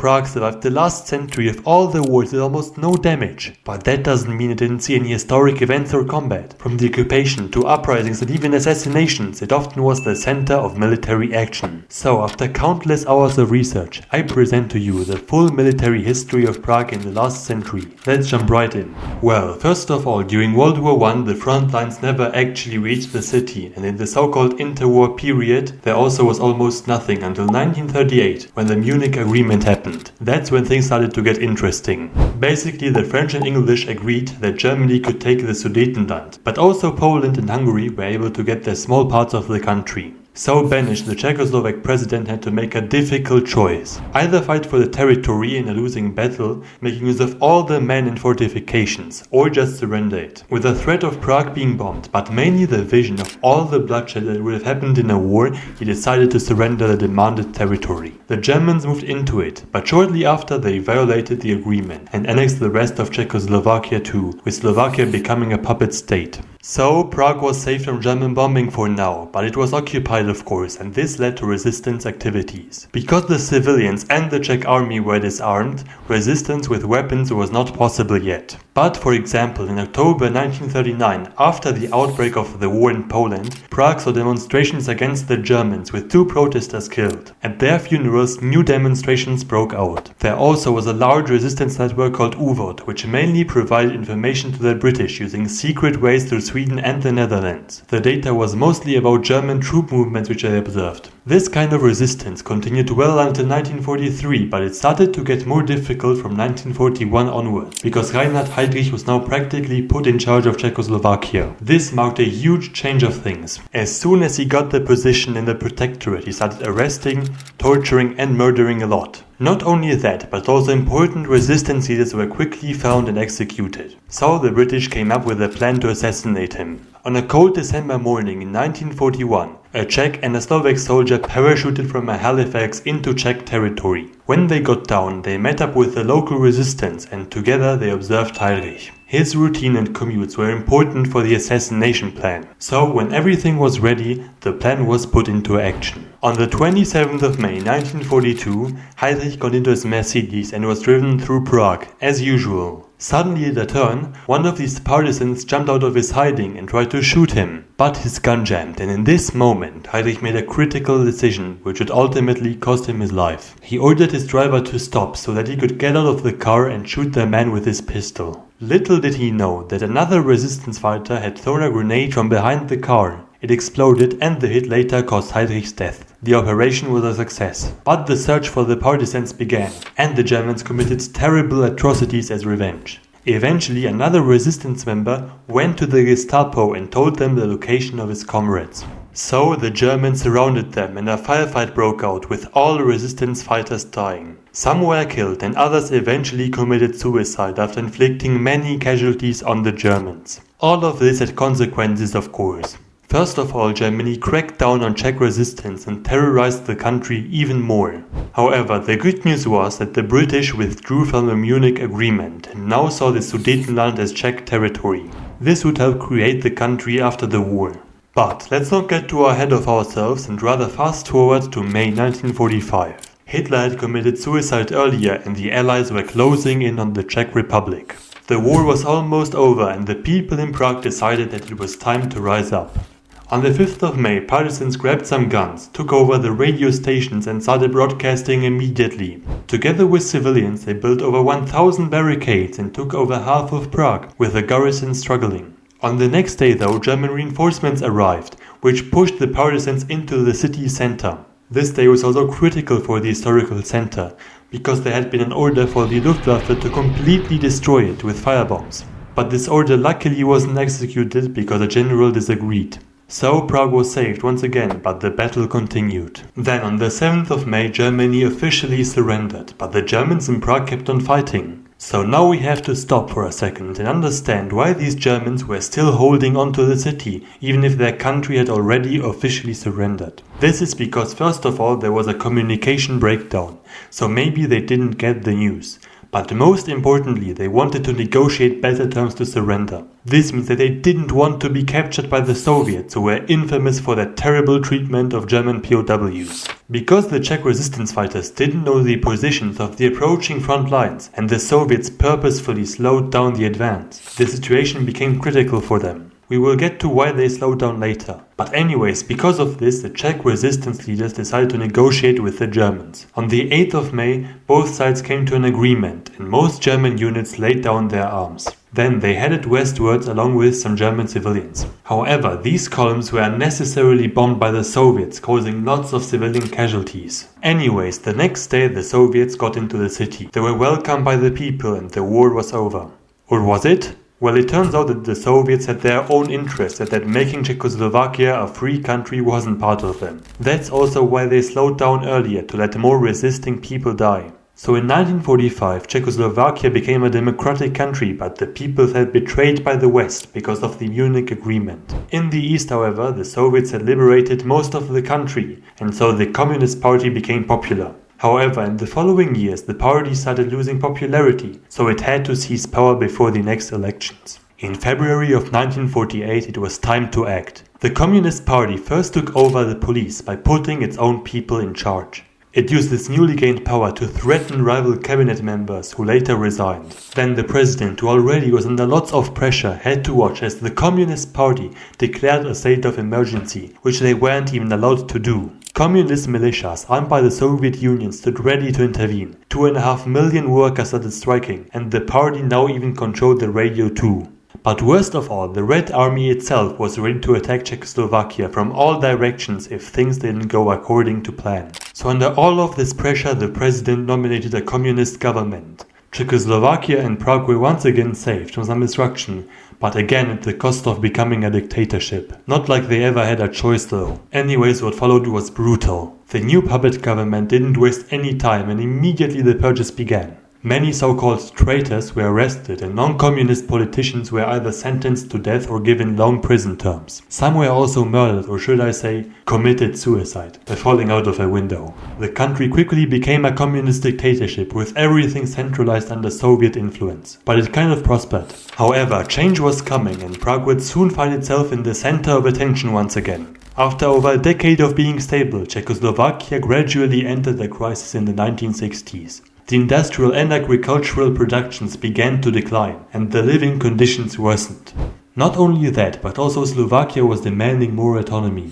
Prague survived the last century of all the wars with almost no damage, but that doesn't mean it didn't see any historic events or combat. From the occupation to uprisings and even assassinations, it often was the center of military action. So, after countless hours of research, I present to you the full military history of Prague in the last century. Let's jump right in. Well, first of all, during World War I, the front lines never actually reached the city, and in the so-called interwar period, there also was almost nothing until 1938, when the Munich Agreement happened. That's when things started to get interesting. Basically, the French and English agreed that Germany could take the Sudetenland, but also Poland and Hungary were able to get their small parts of the country. So Beneš, the Czechoslovak president, had to make a difficult choice. Either fight for the territory in a losing battle, making use of all the men and fortifications, or just surrender it. With the threat of Prague being bombed, but mainly the vision of all the bloodshed that would have happened in a war, he decided to surrender the demanded territory. The Germans moved into it, but shortly after they violated the agreement and annexed the rest of Czechoslovakia too, with Slovakia becoming a puppet state. So, Prague was safe from German bombing for now, but it was occupied of course, and this led to resistance activities. Because the civilians and the Czech army were disarmed, resistance with weapons was not possible yet. But for example, in October 1939, after the outbreak of the war in Poland, Prague saw demonstrations against the Germans with 2 protesters killed. At their funerals, new demonstrations broke out. There also was a large resistance network called UVOD, which mainly provided information to the British using secret ways through Sweden and the Netherlands. The data was mostly about German troop movements which they observed. This kind of resistance continued well until 1943, but it started to get more difficult from 1941 onwards, because Reinhard Heydrich was now practically put in charge of Czechoslovakia. This marked a huge change of things. As soon as he got the position in the protectorate, he started arresting, torturing and murdering a lot. Not only that, but also important resistance leaders were quickly found and executed. So the British came up with a plan to assassinate him. On a cold December morning in 1941, a Czech and a Slovak soldier parachuted from a Halifax into Czech territory. When they got down, they met up with the local resistance and together they observed Heydrich. His routine and commutes were important for the assassination plan. So when everything was ready, the plan was put into action. On the 27th of May 1942, Heydrich got into his Mercedes and was driven through Prague, as usual. Suddenly at a turn, one of these partisans jumped out of his hiding and tried to shoot him. But his gun jammed, and in this moment, Heydrich made a critical decision which would ultimately cost him his life. He ordered his driver to stop so that he could get out of the car and shoot the man with his pistol. Little did he know that another resistance fighter had thrown a grenade from behind the car. It exploded and the hit later caused Heydrich's death. The operation was a success. But the search for the partisans began, and the Germans committed terrible atrocities as revenge. Eventually, another resistance member went to the Gestapo and told them the location of his comrades. So the Germans surrounded them and a firefight broke out with all resistance fighters dying. Some were killed and others eventually committed suicide after inflicting many casualties on the Germans. All of this had consequences, of course. First of all, Germany cracked down on Czech resistance and terrorized the country even more. However, the good news was that the British withdrew from the Munich Agreement and now saw the Sudetenland as Czech territory. This would help create the country after the war. But let's not get too ahead of ourselves and rather fast forward to May 1945. Hitler had committed suicide earlier and the Allies were closing in on the Czech Republic. The war was almost over and the people in Prague decided that it was time to rise up. On the 5th of May, partisans grabbed some guns, took over the radio stations and started broadcasting immediately. Together with civilians, they built over 1,000 barricades and took over half of Prague, with the garrison struggling. On the next day though, German reinforcements arrived, which pushed the partisans into the city center. This day was also critical for the historical center, because there had been an order for the Luftwaffe to completely destroy it with firebombs. But this order luckily wasn't executed because a general disagreed. So Prague was saved once again, but the battle continued. Then on the 7th of May, Germany officially surrendered, but the Germans in Prague kept on fighting. So now we have to stop for a second and understand why these Germans were still holding on to the city, even if their country had already officially surrendered. This is because first of all there was a communication breakdown, so maybe they didn't get the news. But most importantly, they wanted to negotiate better terms to surrender. This means that they didn't want to be captured by the Soviets, who were infamous for their terrible treatment of German POWs. Because the Czech resistance fighters didn't know the positions of the approaching front lines, and the Soviets purposefully slowed down the advance, the situation became critical for them. We will get to why they slowed down later. But anyways, because of this, the Czech resistance leaders decided to negotiate with the Germans. On the 8th of May, both sides came to an agreement, and most German units laid down their arms. Then they headed westwards along with some German civilians. However, these columns were unnecessarily bombed by the Soviets, causing lots of civilian casualties. Anyways, the next day the Soviets got into the city. They were welcomed by the people and the war was over. Or was it? Well, it turns out that the Soviets had their own interests and that making Czechoslovakia a free country wasn't part of them. That's also why they slowed down earlier, to let more resisting people die. So in 1945, Czechoslovakia became a democratic country, but the people felt betrayed by the West because of the Munich Agreement. In the East, however, the Soviets had liberated most of the country, and so the Communist Party became popular. However, in the following years, the party started losing popularity, so it had to seize power before the next elections. In February of 1948, it was time to act. The Communist Party first took over the police by putting its own people in charge. It used this newly gained power to threaten rival cabinet members who later resigned. Then the president, who already was under lots of pressure, had to watch as the Communist Party declared a state of emergency, which they weren't even allowed to do. Communist militias armed by the Soviet Union stood ready to intervene. 2.5 million workers started striking, and the party now even controlled the radio too. But worst of all, the Red Army itself was ready to attack Czechoslovakia from all directions if things didn't go according to plan. So under all of this pressure, the president nominated a communist government. Czechoslovakia and Prague were once again saved from some destruction, but again at the cost of becoming a dictatorship. Not like they ever had a choice though. Anyways, what followed was brutal. The new puppet government didn't waste any time and immediately the purges began. Many so-called traitors were arrested and non-communist politicians were either sentenced to death or given long prison terms. Some were also murdered, or should I say, committed suicide by falling out of a window. The country quickly became a communist dictatorship with everything centralized under Soviet influence. But it kind of prospered. However, change was coming and Prague would soon find itself in the center of attention once again. After over a decade of being stable, Czechoslovakia gradually entered a crisis in the 1960s. The industrial and agricultural productions began to decline, and the living conditions worsened. Not only that, but also Slovakia was demanding more autonomy.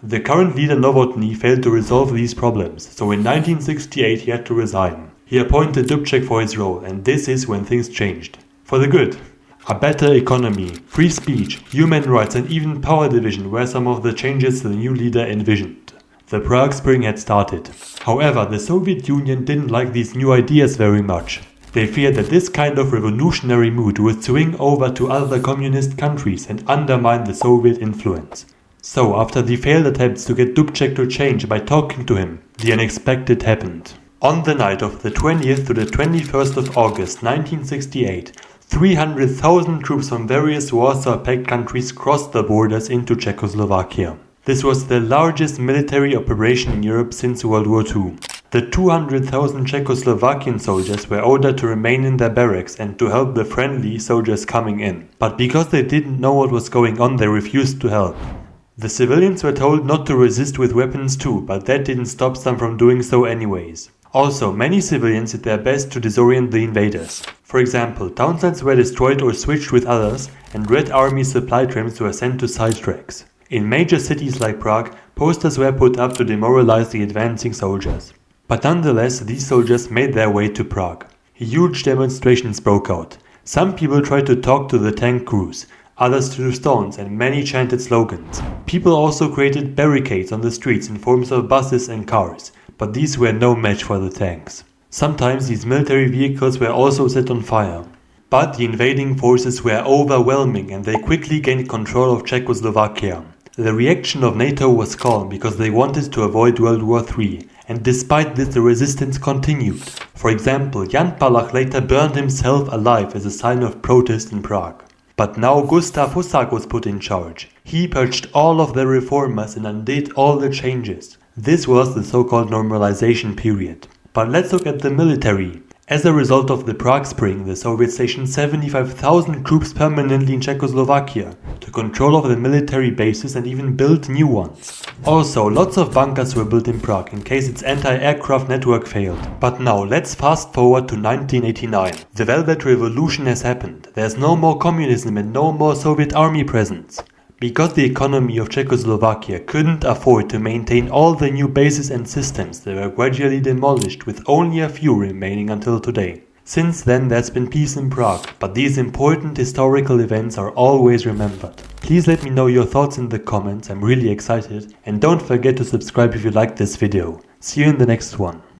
The current leader Novotny failed to resolve these problems, so in 1968 he had to resign. He appointed Dubček for his role, and this is when things changed. For the good. A better economy, free speech, human rights and even power division were some of the changes the new leader envisioned. The Prague Spring had started. However, the Soviet Union didn't like these new ideas very much. They feared that this kind of revolutionary mood would swing over to other communist countries and undermine the Soviet influence. So, after the failed attempts to get Dubček to change by talking to him, the unexpected happened. On the night of the 20th to the 21st of August 1968, 300,000 troops from various Warsaw Pact countries crossed the borders into Czechoslovakia. This was the largest military operation in Europe since World War II. The 200,000 Czechoslovakian soldiers were ordered to remain in their barracks and to help the friendly soldiers coming in. But because they didn't know what was going on, they refused to help. The civilians were told not to resist with weapons too, but that didn't stop them from doing so anyways. Also, many civilians did their best to disorient the invaders. For example, townsends were destroyed or switched with others, and Red Army supply trains were sent to sidetracks. In major cities like Prague, posters were put up to demoralize the advancing soldiers. But nonetheless, these soldiers made their way to Prague. Huge demonstrations broke out. Some people tried to talk to the tank crews, others threw stones, and many chanted slogans. People also created barricades on the streets in forms of buses and cars, but these were no match for the tanks. Sometimes these military vehicles were also set on fire. But the invading forces were overwhelming and they quickly gained control of Czechoslovakia. The reaction of NATO was calm because they wanted to avoid World War III, and despite this the resistance continued. For example, Jan Palach later burned himself alive as a sign of protest in Prague. But now Gustav Husak was put in charge. He purged all of the reformers and undid all the changes. This was the so-called normalization period. But let's look at the military. As a result of the Prague Spring, the Soviets stationed 75,000 troops permanently in Czechoslovakia to control of the military bases and even build new ones. Also, lots of bunkers were built in Prague in case its anti-aircraft network failed. But now, let's fast forward to 1989. The Velvet Revolution has happened. There's no more communism and no more Soviet army presence. Because the economy of Czechoslovakia couldn't afford to maintain all the new bases and systems, they were gradually demolished with only a few remaining until today. Since then there's been peace in Prague, but these important historical events are always remembered. Please let me know your thoughts in the comments, I'm really excited, and don't forget to subscribe if you liked this video. See you in the next one.